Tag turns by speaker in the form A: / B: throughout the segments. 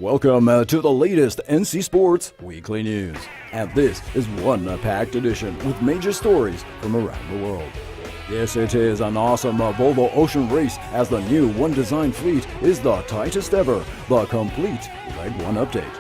A: Welcome to the latest NC Sports Weekly News. And this is one packed edition with major stories from around the world. Yes, it is an awesome Volvo Ocean Race as the new onedesign fleet is the tightest ever. The complete Leg 1 update.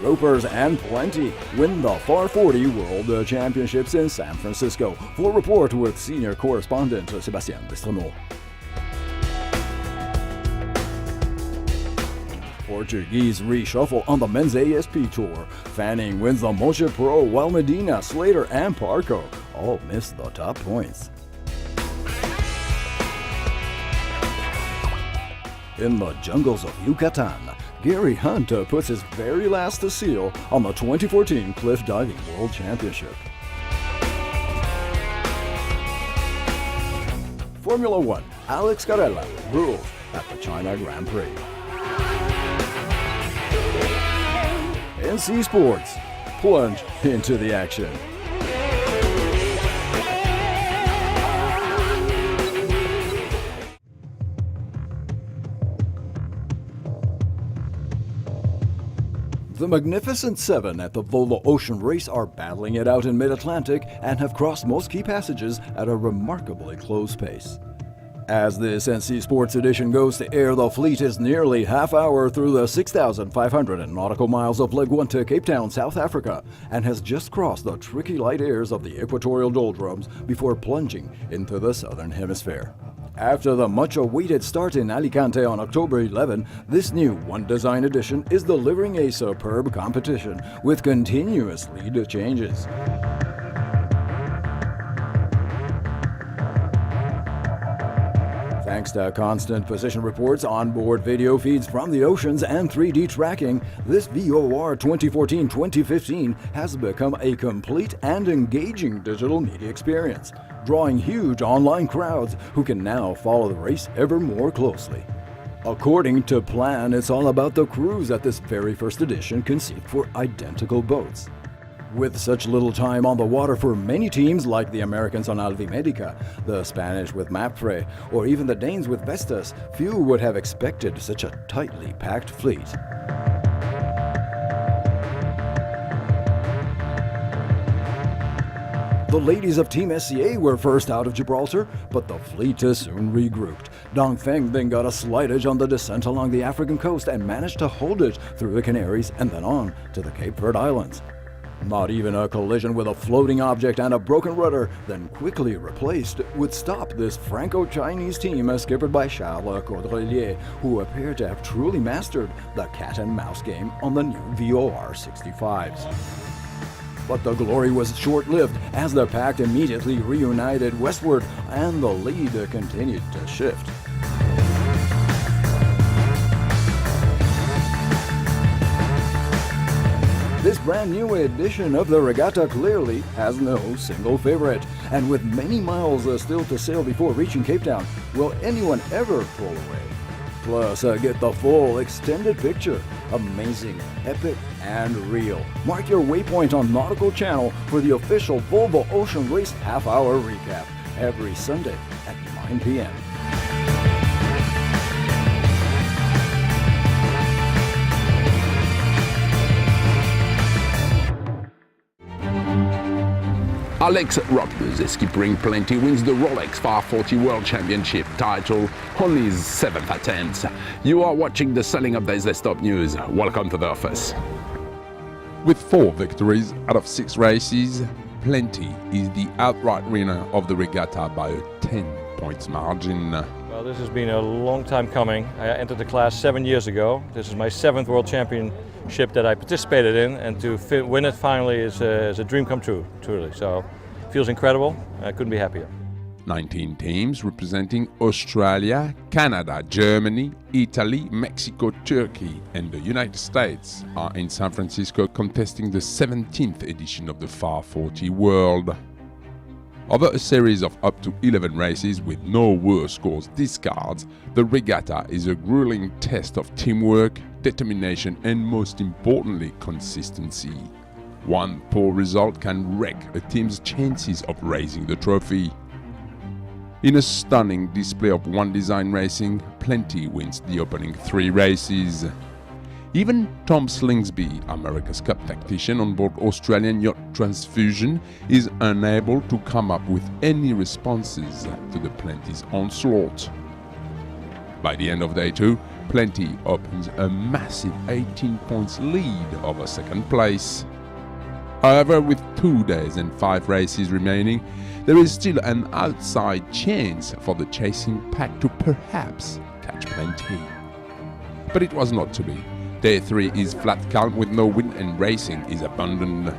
A: Roepers and Plenty win the Farr 40 World Championships in San Francisco. Full report with senior correspondent Sebastien Destremau. Portuguese reshuffle on the men's ASP Tour. Fanning wins the Moche Pro while Medina, Slater, and Parko all miss the top points. In the jungles of Yucatàn, Gary Hunt puts his very last seal on the 2014 Cliff Diving World Championship. Formula One, Alex Carella rules at the China Grand Prix. NC Sports, plunge into the action. The Magnificent Seven at the Volvo Ocean Race are battling it out in mid-Atlantic and have crossed most key passages at a remarkably close pace. As this NC Sports edition goes to air, the fleet is nearly half-hour through the 6,500 nautical miles of Leg 1 to Cape Town, South Africa, and has just crossed the tricky light airs of the equatorial doldrums before plunging into the southern hemisphere. After the much-awaited start in Alicante on October 11, this new onedesign edition is delivering a superb competition with continuous lead changes. Thanks to constant position reports, onboard video feeds from the oceans, and 3D tracking, this VOR 2014-2015 has become a complete and engaging digital media experience, drawing huge online crowds who can now follow the race ever more closely. According to plan, it's all about the crews at this very first edition conceived for identical boats. With such little time on the water for many teams like the Americans on Alvimedica, the Spanish with Mapfre, or even the Danes with Vestas, few would have expected such a tightly packed fleet. The ladies of Team SCA were first out of Gibraltar, but the fleet soon regrouped. Dongfeng then got a slight edge on the descent along the African coast and managed to hold it through the Canaries and then on to the Cape Verde Islands. Not even a collision with a floating object and a broken rudder, then quickly replaced, would stop this Franco-Chinese team skippered by Charles Caudrelier, who appeared to have truly mastered the cat-and-mouse game on the new VOR 65s. But the glory was short-lived as the pack immediately reunited westward and the lead continued to shift. This brand new edition of the regatta clearly has no single favorite, and with many miles still to sail before reaching Cape Town, will anyone ever pull away? Plus, get the full extended picture. Amazing, epic, and real. Mark your waypoint on Nautical Channel for the official Volvo Ocean Race half-hour recap every Sunday at 9 p.m.
B: Alex Roepers, skippering Plenty, wins the Rolex Farr 40 World Championship title, only his 7th attempt. You are watching the Sailing Updates Desktop News. Welcome to the office.
C: With 4 victories out of 6 races, Plenty is the outright winner of the regatta by a 10 points margin.
D: Well, this has been a long time coming. I entered the class 7 years ago. This is my 7th World Championship that I participated in, and to win it finally is a dream come true, truly. So, it feels incredible. I couldn't be happier.
C: 19 teams representing Australia, Canada, Germany, Italy, Mexico, Turkey, and the United States are in San Francisco contesting the 17th edition of the Farr 40 World. Over a series of up to 11 races with no worse scores discards, the regatta is a grueling test of teamwork, determination, and most importantly, consistency. One poor result can wreck a team's chances of raising the trophy. In a stunning display of onedesign racing, Plenty wins the opening 3 races. Even Tom Slingsby, America's Cup tactician on board Australian yacht Transfusion, is unable to come up with any responses to the Plenty's onslaught. By the end of day 2, Plenty opens a massive 18 points lead over second place. However, with 2 days and 5 races remaining, there is still an outside chance for the chasing pack to perhaps catch Plenty. But it was not to be. Day 3 is flat calm with no wind and racing is abandoned.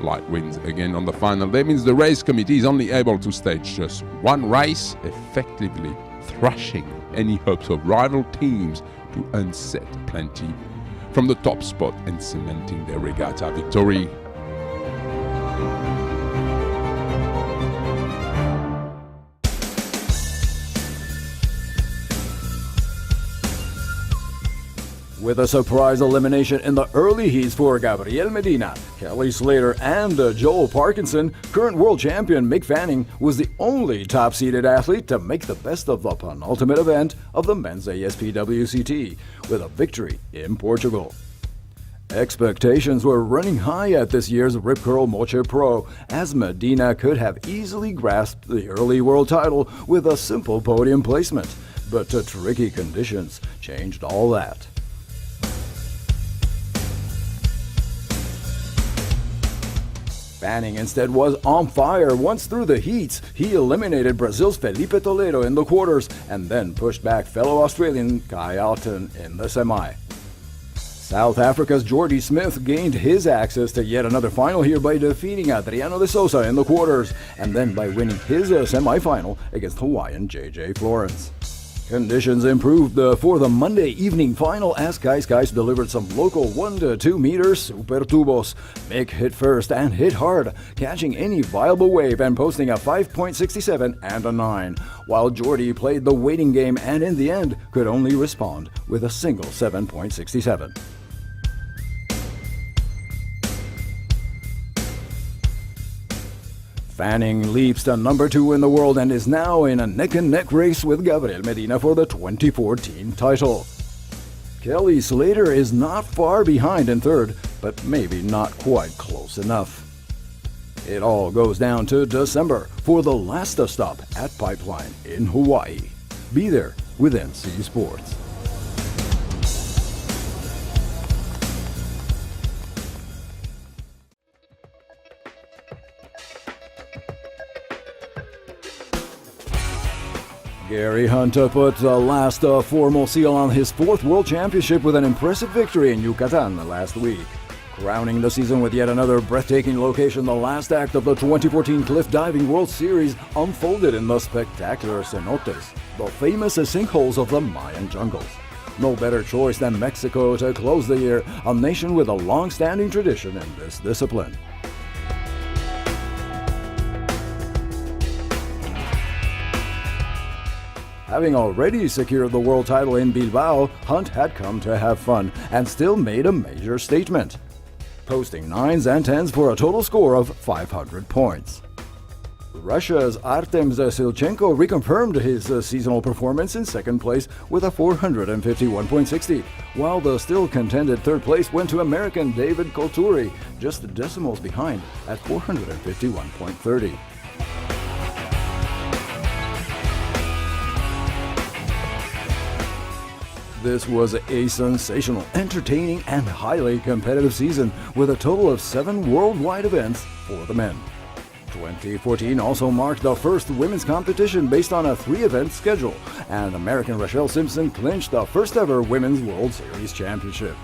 C: Light winds again on the final day means the race committee is only able to stage just 1 race, effectively thrashing any hopes of rival teams to unset Plenty from the top spot and cementing their regatta victory.
A: With a surprise elimination in the early heats for Gabriel Medina, Kelly Slater, and Joel Parkinson, current world champion Mick Fanning was the only top-seeded athlete to make the best of the penultimate event of the men's ASPWCT, with a victory in Portugal. Expectations were running high at this year's Rip Curl Moche Pro, as Medina could have easily grasped the early world title with a simple podium placement, but tricky conditions changed all that. Fanning instead was on fire once through the heats. He eliminated Brazil's Felipe Toledo in the quarters and then pushed back fellow Australian Guy Alton in the semi. South Africa's Jordy Smith gained his access to yet another final here by defeating Adriano de Souza in the quarters and then by winning his semi-final against Hawaiian JJ Florence. Conditions improved for the Monday evening final as Kais delivered some local 1 to 2 meter super tubos. Mick hit first and hit hard, catching any viable wave and posting a 5.67 and a 9, while Jordy played the waiting game and in the end could only respond with a single 7.67. Fanning leaps to number 2 in the world and is now in a neck-and-neck race with Gabriel Medina for the 2014 title. Kelly Slater is not far behind in third, but maybe not quite close enough. It all goes down to December for the last stop at Pipeline in Hawaii. Be there with NC Sports. Gary Hunter put the last formal seal on his 4th World Championship with an impressive victory in Yucatán last week. Crowning the season with yet another breathtaking location, the last act of the 2014 Cliff Diving World Series unfolded in the spectacular cenotes, the famous sinkholes of the Mayan jungles. No better choice than Mexico to close the year, a nation with a long-standing tradition in this discipline. Having already secured the world title in Bilbao, Hunt had come to have fun and still made a major statement, posting 9s and 10s for a total score of 500 points. Russia's Artem Zasilchenko reconfirmed his seasonal performance in second place with a 451.60, while the still contended third place went to American David Colturi, just decimals behind at 451.30. This was a sensational, entertaining, and highly competitive season with a total of 7 worldwide events for the men. 2014 also marked the first women's competition based on a 3-event schedule, and American Rochelle Simpson clinched the first ever Women's World Series Championship.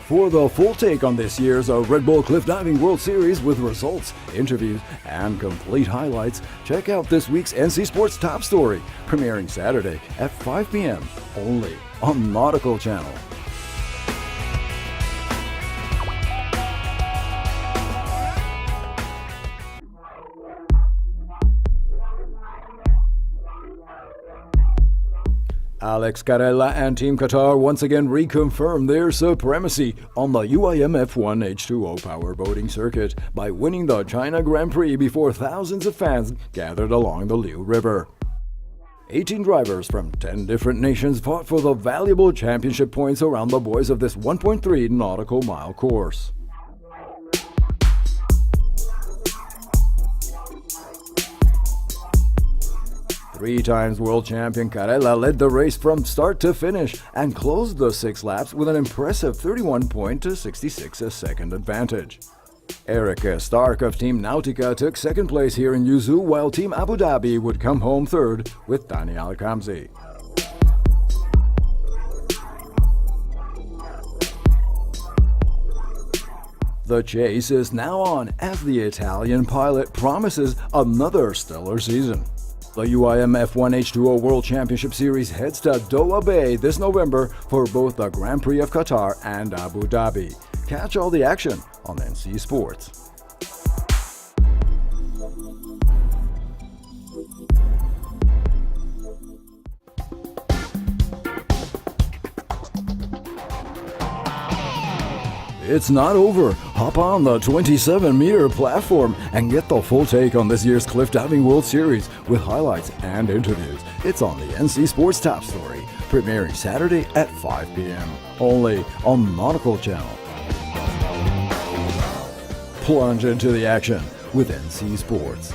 A: For the full take on this year's Red Bull Cliff Diving World Series with results, interviews, and complete highlights, check out this week's NC Sports Top Story, premiering Saturday at 5 p.m. only on Nautical Channel. Alex Carella and Team Qatar once again reconfirmed their supremacy on the UIM F1 H2O Powerboating circuit by winning the China Grand Prix before thousands of fans gathered along the Liu River. 18 drivers from 10 different nations fought for the valuable championship points around the buoys of this 1.3 nautical mile course. Three-times world champion Carella led the race from start to finish and closed the 6 laps with an impressive 31.66 second advantage. Erica Stark of Team Nautica took second place here in Yuzu, while Team Abu Dhabi would come home third with Daniel Kamzi. The chase is now on as the Italian pilot promises another stellar season. The UIM F1 H2O World Championship Series heads to Doha Bay this November for both the Grand Prix of Qatar and Abu Dhabi. Catch all the action on NC Sports. It's not over. Hop on the 27-meter platform and get the full take on this year's Cliff Diving World Series with highlights and interviews. It's on the NC Sports Top Story, premiering Saturday at 5 p.m. only on Nautical Channel. Plunge into the action with NC Sports.